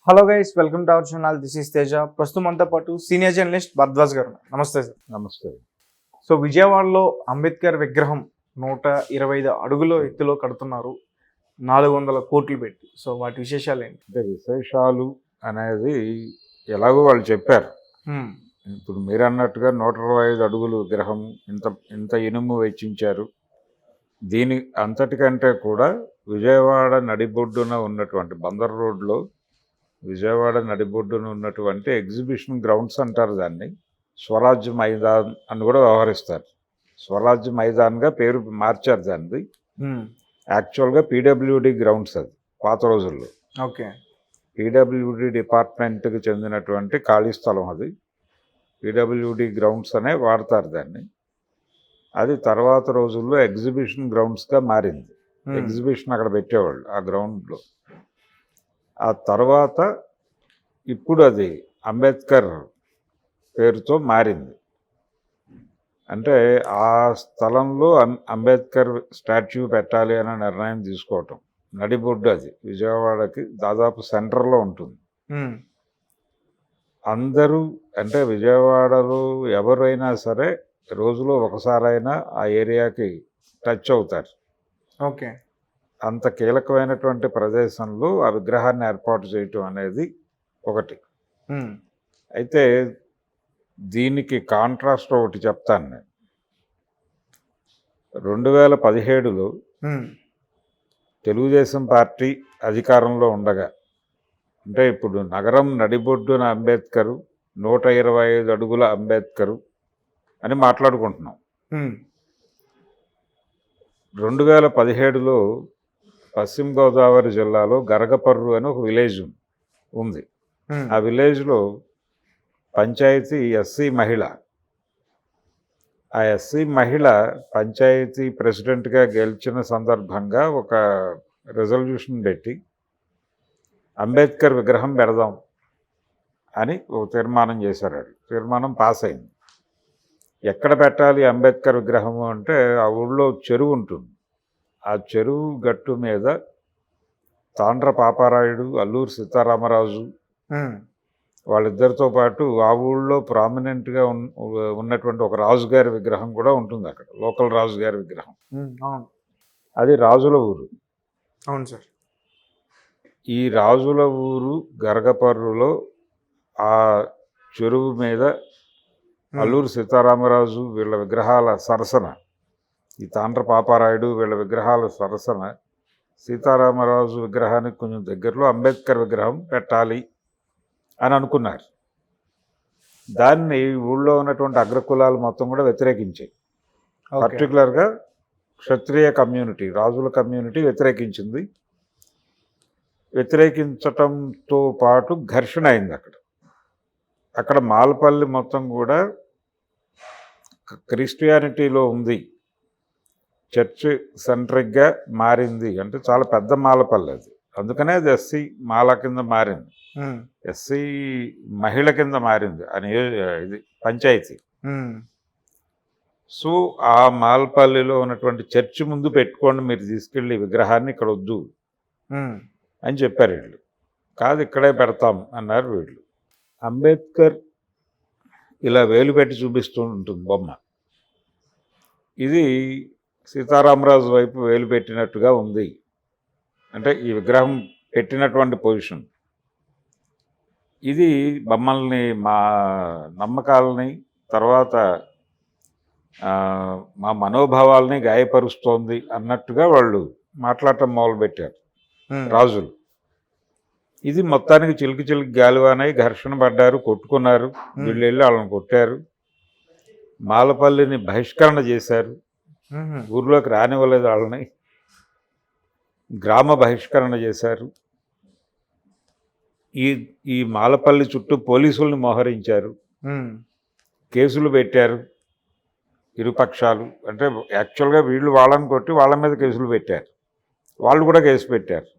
Hello guys, welcome to our channel. This is Teja. ప్రస్తుతం అంతా పాటు సీనియర్ జర్నలిస్ట్ భరద్వాజ్ గారు. నమస్తే సార్. నమస్తే. సో విజయవాడలో అంబేద్కర్ విగ్రహం 125 అడుగుల ఎత్తులో కడుతున్నారు, 400 కోట్లు పెట్టి. సో వాటి విశేషాలు ఏంటి? అంటే విశేషాలు అనేది ఎలాగో వాళ్ళు చెప్పారు. ఇప్పుడు మీరు అన్నట్టుగా 125 అడుగులు విగ్రహం, ఇంత ఇనుము వెచ్చించారు. దీని అంతటికంటే కూడా విజయవాడ నడిబొడ్డున ఉన్నటువంటి బందర్ రోడ్లో విజయవాడ నడిబొడ్డున ఉన్నటువంటి ఎగ్జిబిషన్ గ్రౌండ్స్ అంటారు దాన్ని. స్వరాజ్య మైదాన్ అని కూడా వ్యవహరిస్తారు. స్వరాజ్య మైదాన్గా పేరు మార్చారు దాన్ని. యాక్చువల్గా పీడబ్ల్యూడి గ్రౌండ్స్, అది పాత రోజుల్లో. ఓకే. పీడబ్ల్యూడి డిపార్ట్మెంట్కి చెందినటువంటి ఖాళీ స్థలం అది. పీడబ్ల్యూడి గ్రౌండ్స్ అనే వాడతారు దాన్ని. అది తర్వాత రోజుల్లో ఎగ్జిబిషన్ గ్రౌండ్స్గా మారింది. ఎగ్జిబిషన్ అక్కడ పెట్టేవాళ్ళు ఆ గ్రౌండ్లో. ఆ తర్వాత ఇప్పుడు అది అంబేద్కర్ పేరుతో మారింది. అంటే ఆ స్థలంలో అంబేద్కర్ స్టాచ్యూ పెట్టాలి అనే నిర్ణయం తీసుకోవటం. నడిబొడ్డు అది విజయవాడకి దాదాపు సెంటర్లో ఉంటుంది. అందరూ అంటే విజయవాడలో ఎవరైనా సరే రోజులో ఒకసారైనా ఆ ఏరియాకి టచ్ అవుతారు. ఓకే. అంత కీలకమైనటువంటి ప్రదేశంలో ఆ విగ్రహాన్ని ఏర్పాటు చేయటం అనేది ఒకటి. అయితే దీనికి కాంట్రాస్ట్ ఒకటి చెప్తాను నేను. 2017లో తెలుగుదేశం పార్టీ అధికారంలో ఉండగా, అంటే ఇప్పుడు నగరం నడిబొడ్డున అంబేద్కరు, 125 అడుగుల అంబేద్కరు అని మాట్లాడుకుంటున్నాం. 2017లో పశ్చిమ గోదావరి జిల్లాలో గరగపర్రు అని ఒక విలేజ్ ఉంది. ఆ విలేజ్లో పంచాయతీ ఎస్సీ మహిళ, ఆ ఎస్సీ మహిళ పంచాయతీ ప్రెసిడెంట్గా గెలిచిన సందర్భంగా ఒక రెజల్యూషన్ పెట్టి అంబేద్కర్ విగ్రహం పెడదాం అని ఒక తీర్మానం చేశారు. తీర్మానం పాస్ అయింది. ఎక్కడ పెట్టాలి అంబేద్కర్ విగ్రహము అంటే ఆ ఊళ్ళో చెరువు ఉంటుంది. ఆ చెరువు గట్టు మీద తాండ్ర పాపారాయుడు, అల్లూరు సీతారామరాజు వాళ్ళిద్దరితో పాటు ఆ ఊళ్ళో ప్రామినెంట్గా ఉన్నటువంటి ఒక రాజుగారి విగ్రహం కూడా ఉంటుంది అక్కడ. లోకల్ రాజుగారి విగ్రహం. అది రాజుల ఊరు. అవును సార్. ఈ రాజుల ఊరు గరగపర్రులో ఆ చెరువు మీద అల్లూరు సీతారామరాజు వీళ్ళ విగ్రహాల సరసన, ఈ తాండ్ర పాపారాయుడు వీళ్ళ విగ్రహాల సరసన సీతారామరాజు విగ్రహానికి కొంచెం దగ్గరలో అంబేద్కర్ విగ్రహం పెట్టాలి అని అనుకున్నారు. దాన్ని ఊళ్ళో ఉన్నటువంటి అగ్రకులాలు మొత్తం కూడా వ్యతిరేకించాయి. పర్టికులర్గా క్షత్రియ కమ్యూనిటీ, రాజుల కమ్యూనిటీ వ్యతిరేకించింది. వ్యతిరేకించటంతో పాటు ఘర్షణ అయింది అక్కడ మాలపల్లి మొత్తం కూడా క్రిస్టియానిటీలో ఉంది, చర్చ్ సెంట్రిక్గా మారింది. అంటే చాలా పెద్ద మాలపల్లి అది. అందుకనే అది ఎస్సీ మాల కింద మారింది, ఎస్సీ మహిళ కింద మారింది అని ఇది పంచాయతీ. సో ఆ మాలపల్లిలో ఉన్నటువంటి చర్చి ముందు పెట్టుకోండి, మీరు తీసుకెళ్ళి విగ్రహాన్ని, ఇక్కడ వద్దు అని చెప్పారు వీళ్ళు. కాదు ఇక్కడే పెడతాం అన్నారు వీళ్ళు. అంబేద్కర్ ఇలా వేలు పెట్టి చూపిస్తూ ఉంటుంది బొమ్మ. ఇది సీతారామరాజు వైపు వేలు పెట్టినట్టుగా ఉంది. అంటే ఈ విగ్రహం పెట్టినటువంటి పొజిషన్ ఇది మమ్మల్ని, మా నమ్మకాలని, తర్వాత మా మనోభావాల్ని గాయపరుస్తోంది అన్నట్టుగా వాళ్ళు మాట్లాడటం మొదలుపెట్టారు రాజులు. ఇది మొత్తానికి చిలికి గాలివానై ఘర్షణ పడ్డారు, కొట్టుకున్నారు. వీళ్ళు వెళ్ళి వాళ్ళని కొట్టారు, మాలపల్లిని బహిష్కరణ చేశారు, ఊర్లోకి రానివ్వలేదు వాళ్ళని, గ్రామ బహిష్కరణ చేశారు. ఈ మాలపల్లి చుట్టూ పోలీసుల్ని మోహరించారు, కేసులు పెట్టారు ఇరుపక్షాలు. అంటే యాక్చువల్గా వీళ్ళు వాళ్ళని కొట్టి వాళ్ళ మీద కేసులు పెట్టారు, వాళ్ళు కూడా కేసు పెట్టారు.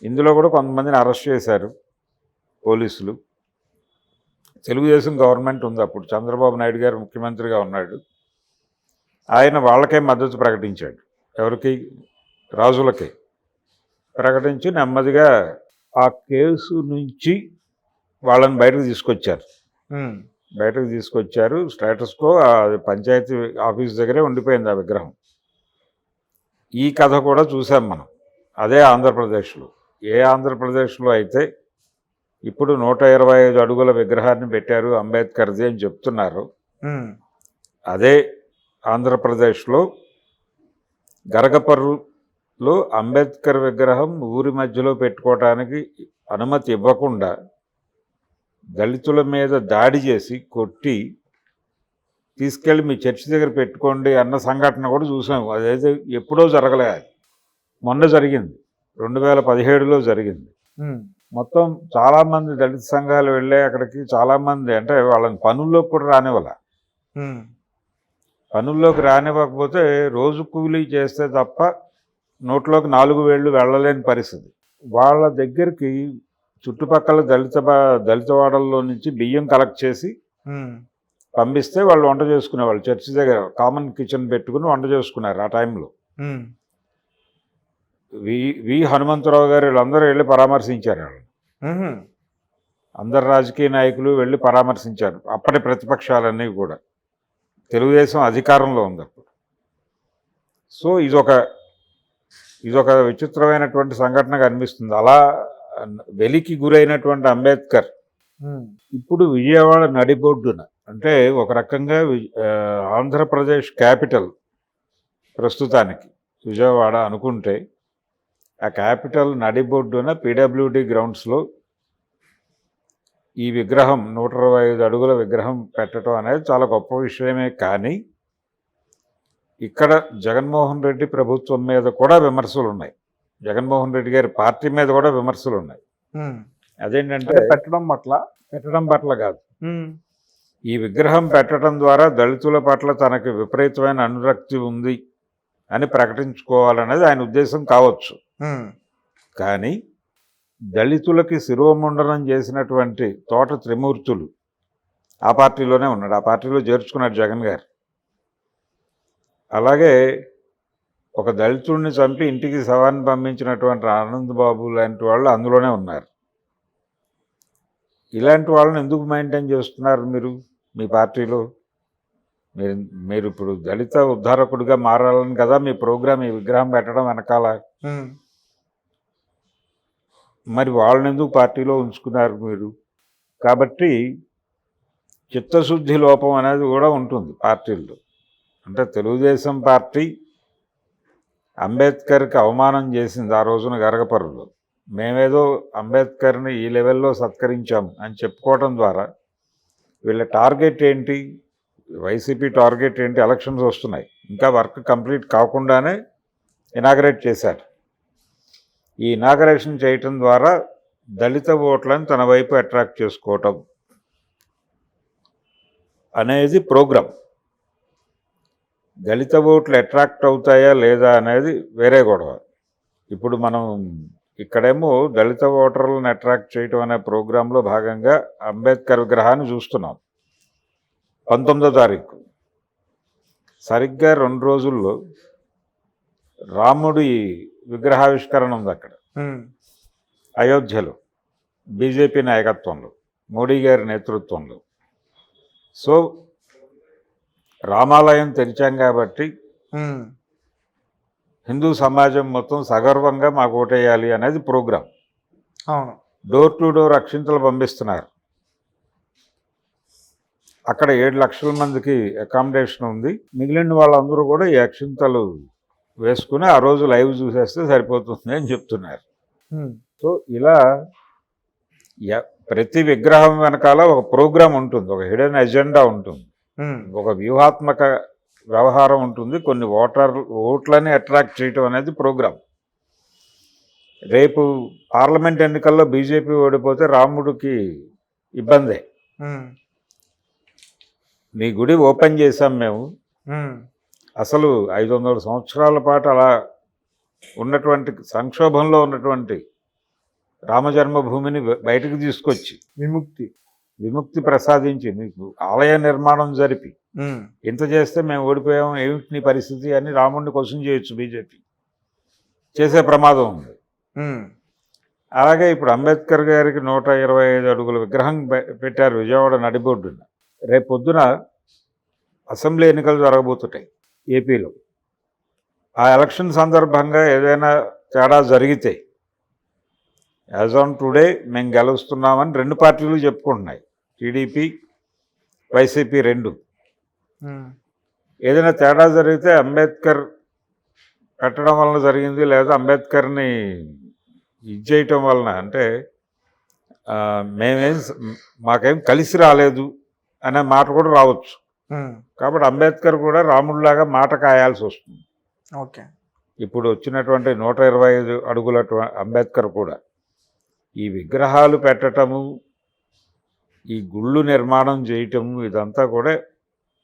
ఇందులో కూడా కొంతమందిని అరెస్ట్ చేశారు పోలీసులు. తెలుగుదేశం గవర్నమెంట్ ఉంది అప్పుడు, చంద్రబాబు నాయుడు గారు ముఖ్యమంత్రిగా ఉన్నాడు. ఆయన వాళ్ళకే మద్దతు ప్రకటించాడు. ఎవరికి? రాజులకే ప్రకటించి నెమ్మదిగా ఆ కేసు నుంచి వాళ్ళని బయటకు తీసుకొచ్చారు. స్టేటస్ కో పంచాయతీ ఆఫీస్ దగ్గరే ఉండిపోయింది ఆ విగ్రహం. ఈ కథ కూడా చూసాం మనం. అదే ఆంధ్రప్రదేశ్లో. ఏ ఆంధ్రప్రదేశ్లో అయితే ఇప్పుడు 125 అడుగుల విగ్రహాన్ని పెట్టారు అంబేద్కర్ది అని చెప్తున్నారు, అదే ఆంధ్రప్రదేశ్లో గరగపర్రులో అంబేద్కర్ విగ్రహం ఊరి మధ్యలో పెట్టుకోవటానికి అనుమతి ఇవ్వకుండా దళితుల మీద దాడి చేసి కొట్టి తీసుకెళ్ళి మీ చర్చి దగ్గర పెట్టుకోండి అన్న సంఘటన కూడా చూసాం. అదైతే ఎప్పుడో జరగలే, అది మొన్న జరిగింది, 2017లో జరిగింది. మొత్తం చాలామంది దళిత సంఘాలు వెళ్ళే అక్కడికి, చాలామంది అంటే వాళ్ళని పనుల్లోకి కూడా రానివ్వాల. పనుల్లోకి రానివ్వకపోతే రోజు కూలీ చేస్తే తప్ప నోట్లోకి 4 వేళ్ళు వెళ్ళలేని పరిస్థితి. వాళ్ళ దగ్గరికి చుట్టుపక్కల దళితవాడల్లో నుంచి బియ్యం కలెక్ట్ చేసి పంపిస్తే వాళ్ళు వంట చేసుకునేవాళ్ళు. చర్చి దగ్గర కామన్ కిచెన్ పెట్టుకుని వంట చేసుకున్నారు ఆ టైంలో. వి హనుమంతరావు గారు వీళ్ళందరూ వెళ్ళి పరామర్శించారు. వాళ్ళు అందరు రాజకీయ నాయకులు వెళ్ళి పరామర్శించారు. అప్పటి ప్రతిపక్షాలన్నీ కూడా. తెలుగుదేశం అధికారంలో ఉంది అప్పుడు. సో ఇదొక విచిత్రమైనటువంటి సంఘటనగా అనిపిస్తుంది. అలా వెలికి గురైనటువంటి అంబేద్కర్ ఇప్పుడు విజయవాడ నడిబొడ్డున, అంటే ఒక రకంగా ఆంధ్రప్రదేశ్ క్యాపిటల్ ప్రస్తుతానికి విజయవాడ అనుకుంటే, ఆ క్యాపిటల్ నడిబొడ్డున పిడబ్ల్యూడి గ్రౌండ్స్లో ఈ విగ్రహం 125 అడుగుల విగ్రహం పెట్టడం అనేది చాలా గొప్ప విషయమే. కానీ ఇక్కడ జగన్మోహన్ రెడ్డి ప్రభుత్వం మీద కూడా విమర్శలు ఉన్నాయి, జగన్మోహన్ రెడ్డి గారి పార్టీ మీద కూడా విమర్శలు ఉన్నాయి. అదేంటంటే పెట్టడం పట్ల కాదు, ఈ విగ్రహం పెట్టడం ద్వారా దళితుల పట్ల తనకి విపరీతమైన అనురక్తి ఉంది అని ప్రకటించుకోవాలనేది ఆయన ఉద్దేశం కావచ్చు. కానీ దళితులకి శిరోముండనం చేసినటువంటి తోట త్రిమూర్తులు ఆ పార్టీలోనే ఉన్నాడు, ఆ పార్టీలో చేర్చుకున్నాడు జగన్ గారు. అలాగే ఒక దళితుడిని చంపి ఇంటికి శవాన్ని పంపించినటువంటి ఆనంద్ బాబు లాంటి వాళ్ళు అందులోనే ఉన్నారు. ఇలాంటి వాళ్ళని ఎందుకు మెయింటైన్ చేస్తున్నారు మీరు మీ పార్టీలో? మీరు ఇప్పుడు దళిత ఉద్ధారకుడిగా మారాలని కదా మీ ప్రోగ్రాం, ఈ విగ్రహం పెట్టడం వెనకాల. మరి వాళ్ళని ఎందుకు పార్టీలో ఉంచుకున్నారు మీరు? కాబట్టి చిత్తశుద్ధి లోపం అనేది కూడా ఉంటుంది పార్టీల్లో. అంటే తెలుగుదేశం పార్టీ అంబేద్కర్కి అవమానం చేసింది ఆ రోజున గరగపర్రులో. మేమేదో అంబేద్కర్ని ఈ లెవెల్లో సత్కరించాం అని చెప్పుకోవడం ద్వారా వీళ్ళ టార్గెట్ ఏంటి, వైసీపీ టార్గెట్ ఏంటి? ఎలక్షన్స్ వస్తున్నాయి, ఇంకా వర్క్ కంప్లీట్ కాకుండానే ఇనాగరేట్ చేశారు. ఈ ఇనాగరేషన్ చేయటం ద్వారా దళిత ఓట్లను తన వైపు అట్రాక్ట్ చేసుకోవటం అనేది ప్రోగ్రాం. దళిత ఓట్లు అట్రాక్ట్ అవుతాయా లేదా అనేది వేరే గొడవ. ఇప్పుడు మనం ఇక్కడేమో దళిత ఓటర్లను అట్రాక్ట్ చేయటం అనే ప్రోగ్రాంలో భాగంగా అంబేద్కర్ విగ్రహాన్ని చూస్తున్నాం. 19వ తారీఖు సరిగ్గా 2 రోజుల్లో రాముడి విగ్రహావిష్కరణ ఉంది అక్కడ అయోధ్యలో, బీజేపీ నాయకత్వంలో, మోడీ గారి నేతృత్వంలో. సో రామాలయం తెరిచాం కాబట్టి హిందూ సమాజం మొత్తం సగర్వంగా మాకు ఓటేయాలి అనేది ప్రోగ్రాం. అవును, డోర్ టు డోర్ అక్షింతలు పంపిస్తున్నారు. అక్కడ 7 లక్షల మందికి అకామిడేషన్ ఉంది. మిగిలిన వాళ్ళందరూ కూడా ఈ అక్షింతలు వేసుకుని ఆ రోజు లైవ్ చూసేస్తే సరిపోతుంది అని చెప్తున్నారు. సో ఇలా ప్రతి విగ్రహం వెనకాల ఒక ప్రోగ్రాం ఉంటుంది, ఒక హిడెన్ ఎజెండా ఉంటుంది, ఒక వ్యూహాత్మక వ్యవహారం ఉంటుంది. కొన్ని ఓట్లని అట్రాక్ట్ చేయటం అనేది ప్రోగ్రాం. రేపు పార్లమెంట్ ఎన్నికల్లో బీజేపీ ఓడిపోతే రాముడికి ఇబ్బందే. నీ గుడి ఓపెన్ చేశాం మేము, అసలు 500 సంవత్సరాల పాటు అలా ఉన్నటువంటి సంక్షోభంలో ఉన్నటువంటి రామజన్మభూమిని బయటకు తీసుకొచ్చి విముక్తి ప్రసాదించి నీకు ఆలయ నిర్మాణం జరిపి ఇంత చేస్తే మేము ఓడిపోయాము, ఏమిటి నీ పరిస్థితి అని రాముడిని క్వశ్చన్ చేయొచ్చు. బీజేపీ చేసే ప్రమాదం ఉంది. అలాగే ఇప్పుడు అంబేద్కర్ గారికి 125 అడుగుల విగ్రహం పెట్టారు విజయవాడ నడిబొడ్డున. రేపు పొద్దున అసెంబ్లీ ఎన్నికలు జరగబోతుంటాయి ఏపీలో. ఆ ఎలక్షన్ సందర్భంగా ఏదైనా తేడా జరిగితే యాజ్ ఆన్ టుడే మేము గెలుస్తున్నామని రెండు పార్టీలు చెప్పుకుంటున్నాయి, టీడీపీ వైసీపీ రెండు. ఏదైనా తేడా జరిగితే అంబేద్కర్ పెట్టడం వలన జరిగింది, లేదా అంబేద్కర్ని ఇది చేయటం వలన, అంటే మాకేం కలిసి రాలేదు అనే మాట కూడా రావచ్చు. కాబట్టి అంబేద్కర్ కూడా రాముడిలాగా మాట కాయాల్సి వస్తుంది. ఓకే, ఇప్పుడు వచ్చినటువంటి 125 అడుగుల అంబేద్కర్ కూడా ఈ విగ్రహాలు పెట్టటము, ఈ గుళ్ళు నిర్మాణం చేయటము, ఇదంతా కూడా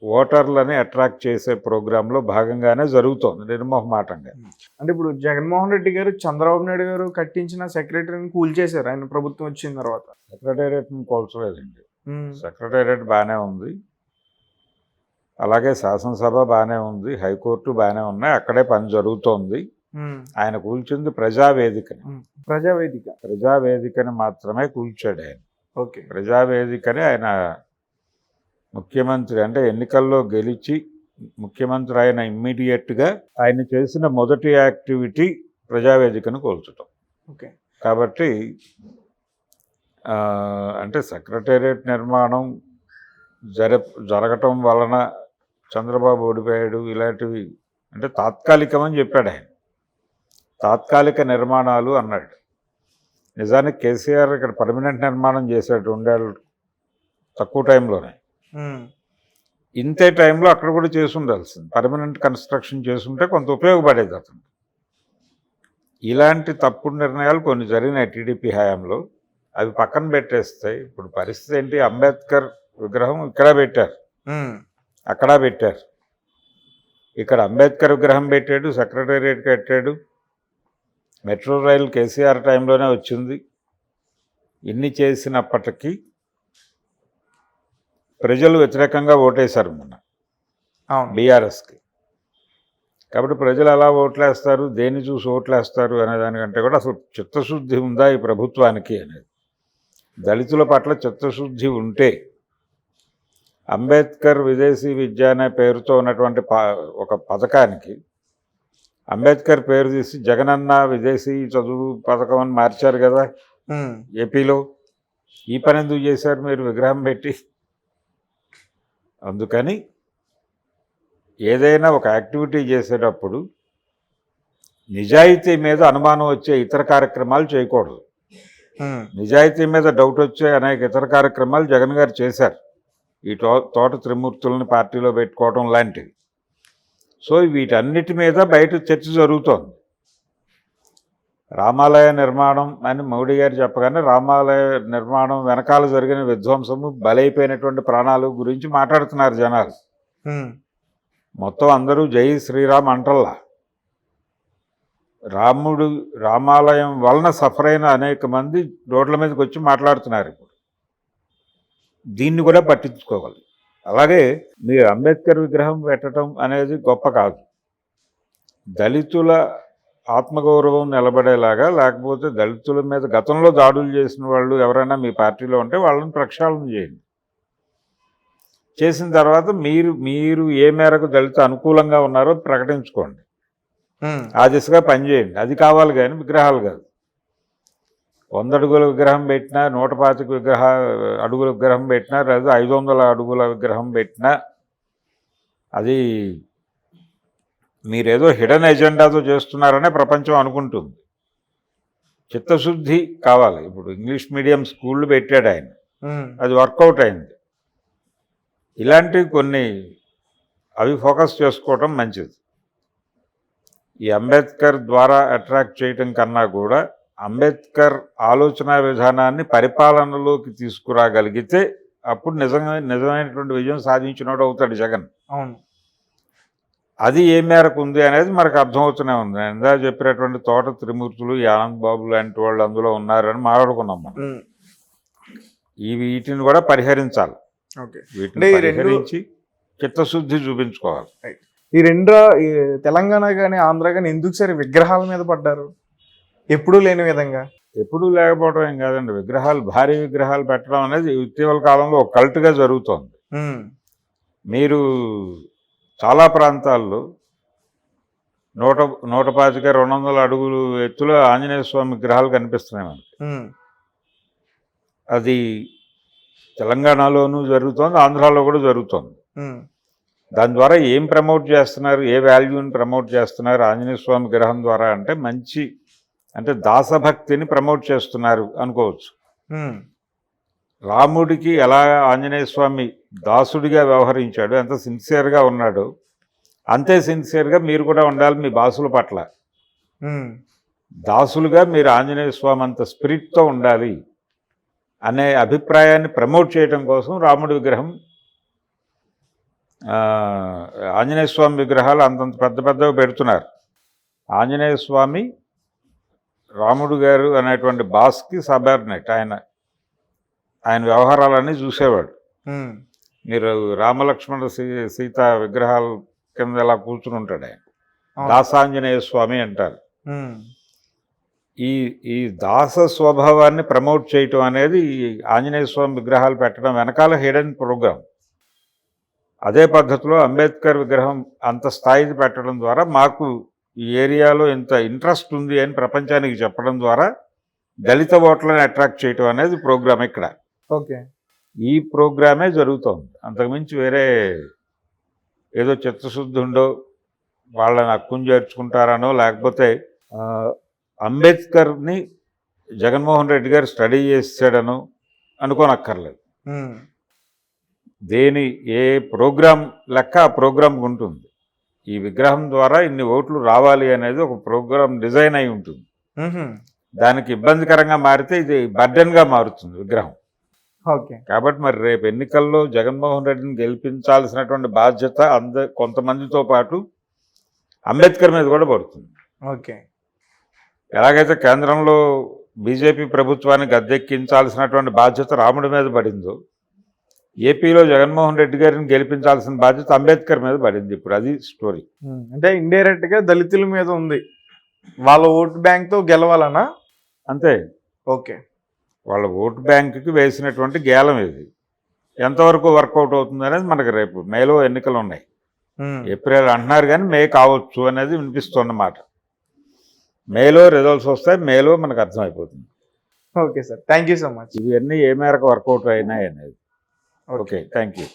ఓటర్లని అట్రాక్ట్ చేసే ప్రోగ్రాంలో భాగంగానే జరుగుతోంది నిర్మోహమాటంగా. అంటే ఇప్పుడు జగన్మోహన్ రెడ్డి గారు చంద్రబాబు నాయుడు గారు కట్టించిన సెక్రటరీని కూల్చేశారు ఆయన ప్రభుత్వం వచ్చిన తర్వాత. సెక్రటేరియట్ని కోల్చలేదండి, సెక్రటేరియట్ బాగానే ఉంది, అలాగే శాసనసభ బాగానే ఉంది, హైకోర్టు బాగానే ఉన్నాయి, అక్కడే పని జరుగుతోంది. ఆయన కూల్చింది ప్రజావేదికని మాత్రమే కూల్చాడు ఆయన. ఓకే, ప్రజావేదికని ఆయన ముఖ్యమంత్రి అంటే ఎన్నికల్లో గెలిచి ముఖ్యమంత్రి అయిన ఇమ్మీడియట్గా ఆయన చేసిన మొదటి యాక్టివిటీ ప్రజావేదికను కూల్చడం. ఓకే, కాబట్టి అంటే సెక్రటేరియట్ నిర్మాణం జరగటం వలన చంద్రబాబు ఓడిపోయాడు ఇలాంటివి అంటే తాత్కాలికమని చెప్పాడు ఆయన. తాత్కాలిక నిర్మాణాలు అన్నాడు. నిజానికి కేసీఆర్ ఇక్కడ పర్మనెంట్ నిర్మాణం చేశాడు 2 ఏళ్ళు తక్కువ టైంలోనే. ఇంతే టైంలో అక్కడ కూడా చేసి ఉండాల్సింది, పర్మనెంట్ కన్స్ట్రక్షన్ చేసుంటే కొంత ఉపయోగపడేది అతను. ఇలాంటి తప్పుడు నిర్ణయాలు కొన్ని జరిగినాయి టీడీపీ హయాంలో, అవి పక్కన పెట్టేస్తాయి. ఇప్పుడు పరిస్థితి ఏంటి, అంబేద్కర్ విగ్రహం ఇక్కడ పెట్టారు, అక్కడ పెట్టారు. ఇక్కడ అంబేద్కర్ విగ్రహం పెట్టాడు, సెక్రటేరియట్ కట్టాడు, మెట్రో రైలు కేసీఆర్ టైంలోనే వచ్చింది. ఇన్ని చేసినప్పటికీ ప్రజలు వ్యతిరేకంగా ఓటేశారు మొన్న బీఆర్ఎస్కి. కాబట్టి ప్రజలు ఎలా ఓట్లేస్తారు, దేన్ని చూసి ఓట్లేస్తారు అనే దానికంటే కూడా అసలు చిత్తశుద్ధి ఉందా ఈ ప్రభుత్వానికి అనేది. దళితుల పట్ల చిత్తశుద్ధి ఉంటే అంబేద్కర్ విదేశీ విద్య అనే పేరుతో ఉన్నటువంటి ఒక పథకానికి అంబేద్కర్ పేరు తీసి జగనన్న విదేశీ చదువు పథకం అని మార్చారు కదా ఏపీలో. ఈ పని ఎందుకు చేశారు మీరు విగ్రహం పెట్టి? అందుకని ఏదైనా ఒక యాక్టివిటీ చేసేటప్పుడు నిజాయితీ మీద అనుమానం వచ్చే ఇతర కార్యక్రమాలు చేయకూడదు. నిజాయితీ మీద డౌట్ వచ్చే అనేక ఇతర కార్యక్రమాలు జగన్ గారు చేశారు, ఈ తోట త్రిమూర్తులని పార్టీలో పెట్టుకోవడం లాంటివి. సో వీటన్నిటి మీద బయట చర్చ జరుగుతోంది. రామాలయ నిర్మాణం అని మోడీ గారు చెప్పగానే రామాలయ నిర్మాణం వెనకాల జరిగిన విధ్వంసము, బలైపోయినటువంటి ప్రాణాలు గురించి మాట్లాడుతున్నారు జనాలు. మొత్తం అందరూ జై శ్రీరామ్ అంటల్లా. రామాలయం వలన సఫర్ అయిన అనేక మంది రోడ్ల మీదకి వచ్చి మాట్లాడుతున్నారు. ఇప్పుడు దీన్ని కూడా పట్టించుకోవాలి. అలాగే మీరు అంబేద్కర్ విగ్రహం పెట్టడం అనేది గొప్ప కాదు. దళితుల ఆత్మగౌరవం నిలబడేలాగా, లేకపోతే దళితుల మీద గతంలో దాడులు చేసిన వాళ్ళు ఎవరైనా మీ పార్టీలో ఉంటే వాళ్ళని ప్రక్షాళన చేయండి. చేసిన తర్వాత మీరు ఏ మేరకు దళిత అనుకూలంగా ఉన్నారో ప్రకటించుకోండి, ఆ దిశగా పనిచేయండి. అది కావాలి కానీ విగ్రహాలు కాదు. 100 అడుగుల విగ్రహం పెట్టినా, 125 అడుగుల విగ్రహం పెట్టినా, లేదా 500 అడుగుల విగ్రహం పెట్టినా అది మీరేదో హిడెన్ ఎజెండాతో చేస్తున్నారనే ప్రపంచం అనుకుంటుంది. చిత్తశుద్ధి కావాలి. ఇప్పుడు ఇంగ్లీష్ మీడియం స్కూళ్ళు పెట్టాడు ఆయన, అది వర్కౌట్ అయింది. ఇలాంటివి కొన్ని అవి ఫోకస్ చేసుకోవటం మంచిది. ఈ అంబేద్కర్ ద్వారా అట్రాక్ట్ చేయటం కన్నా కూడా అంబేద్కర్ ఆలోచన విధానాన్ని పరిపాలనలోకి తీసుకురాగలిగితే అప్పుడు నిజమైనటువంటి విజయం సాధించినోడు అవుతాడు జగన్. అవును, అది ఏ మేరకు ఉంది అనేది మనకు అర్థమవుతూనే ఉంది. నేను ఇందా చెప్పినటువంటి తోట త్రిమూర్తులు, ఈ ఆనంద్ బాబు లాంటి వాళ్ళు అందులో ఉన్నారని మాట్లాడుకున్నాం మనం. వీటిని కూడా పరిహరించాలి. వీటిని పరిహరించి చిత్తశుద్ధి చూపించుకోవాలి. ఈ తెలంగాణ కానీ ఆంధ్ర కానీ ఎందుకు సరే విగ్రహాల మీద పడ్డారు? ఎప్పుడూ లేని విధంగా ఎప్పుడూ లేకపోవడం ఏం కాదండి. విగ్రహాలు, భారీ విగ్రహాలు పెట్టడం అనేది ఇటీవల కాలంలో ఒక కల్ట్గా జరుగుతోంది. ఉమ్, మీరు చాలా ప్రాంతాల్లో 125-200 అడుగులు ఎత్తులో ఆంజనేయ స్వామి విగ్రహాలు కనిపిస్తున్నాయి మనకి. ఉమ్, అది తెలంగాణలోనూ జరుగుతోంది, ఆంధ్రాలో కూడా జరుగుతోంది. ఉమ్, దాని ద్వారా ఏం ప్రమోట్ చేస్తున్నారు, ఏ వాల్యూని ప్రమోట్ చేస్తున్నారు ఆంజనేయ స్వామి విగ్రహం ద్వారా అంటే మంచి, అంటే దాసభక్తిని ప్రమోట్ చేస్తున్నారు అనుకోవచ్చు. ఉమ్, రాముడికి ఎలా ఆంజనేయ స్వామి దాసుడిగా వ్యవహరించాడు, ఎంత సిన్సియర్గా ఉన్నాడు, అంతే సిన్సియర్గా మీరు కూడా ఉండాలి మీ బాసుల పట్ల. ఉమ్, దాసులుగా మీరు ఆంజనేయ స్వామి అంత స్పిరిట్తో ఉండాలి అనే అభిప్రాయాన్ని ప్రమోట్ చేయడం కోసం రాముడి విగ్రహం, ఆంజనేయ స్వామి విగ్రహాలు అంతంత పెద్ద పెద్దవి పెడుతున్నారు. ఆంజనేయ స్వామి రాముడు గారు అనేటువంటి బాస్కి సబార్డినేట్. ఆయన వ్యవహారాలన్నీ చూసేవాడు. ఉమ్, మీరు రామలక్ష్మణ సీత విగ్రహాల కింద ఇలా కూర్చుని ఉంటాడు ఆయన. అవును. దాసాంజనేయ స్వామి అంటారు. ఉమ్, ఈ దాస స్వభావాన్ని ప్రమోట్ చేయటం అనేది ఈ ఆంజనేయ స్వామి విగ్రహాలు పెట్టడం వెనకాల హిడెన్ ప్రోగ్రామ్. అదే పద్ధతిలో అంబేద్కర్ విగ్రహం అంత స్థాయికి పెట్టడం ద్వారా మాకు ఈ ఏరియాలో ఇంత ఇంట్రెస్ట్ ఉంది అని ప్రపంచానికి చెప్పడం ద్వారా దళిత ఓట్లను అట్రాక్ట్ చేయటం అనేది ప్రోగ్రామ్ ఇక్కడ. ఓకే. ఈ ప్రోగ్రామే జరుగుతోంది. అంతకుమించి వేరే ఏదో చిత్తశుద్ధి ఉండో వాళ్ళని హక్కును చేర్చుకుంటారనో, లేకపోతే అంబేద్కర్ని జగన్మోహన్ రెడ్డి గారు స్టడీ చేసాడనో అనుకోనక్కర్లేదు. ఉమ్, ఏ ప్రోగ్రాం లెక్క ఆ ప్రోగ్రాంకి ఉంటుంది. ఈ విగ్రహం ద్వారా ఇన్ని ఓట్లు రావాలి అనేది ఒక ప్రోగ్రాం డిజైన్ అయి ఉంటుంది. ఉహుం, దానికి ఇబ్బందికరంగా మారితే ఇది బర్డెన్గా మారుతుంది విగ్రహం. ఓకే. కాబట్టి మరి రేపు ఎన్నికల్లో జగన్మోహన్ రెడ్డిని గెలిపించాల్సినటువంటి బాధ్యత కొంతమందితో పాటు అంబేద్కర్ మీద కూడా పడుతుంది. ఓకే. ఎలాగైతే కేంద్రంలో బీజేపీ ప్రభుత్వాన్ని గద్దెక్కించాల్సినటువంటి బాధ్యత రాముడి మీద పడిందో, ఏపీలో జగన్మోహన్ రెడ్డి గారిని గెలిపించాల్సిన బాధ్యత అంబేద్కర్ మీద పడింది. ఇప్పుడు అది స్టోరీ. అంటే ఇండైరెక్ట్ గా దళితుల మీద ఉంది, వాళ్ళ ఓటు బ్యాంక్ తో గెలవాలనా? అంతే. ఓకే. వాళ్ళ ఓటు బ్యాంకుకి వేసినటువంటి గేలం ఇది ఎంతవరకు వర్కౌట్ అవుతుంది అనేది మనకు రేపు మేలో ఎన్నికలు ఉన్నాయి. ఏప్రిల్ అంటున్నారు కానీ మే కావచ్చు అనేది వినిపిస్తున్నమాట. మేలో రిజల్ట్స్ వస్తాయి, మేలో మనకు అర్థమైపోతుంది. Okay sir, thank you so much. ఇవన్నీ ఏ మేరకు వర్కౌట్ అయినాయి అనేది. Okay, thank you.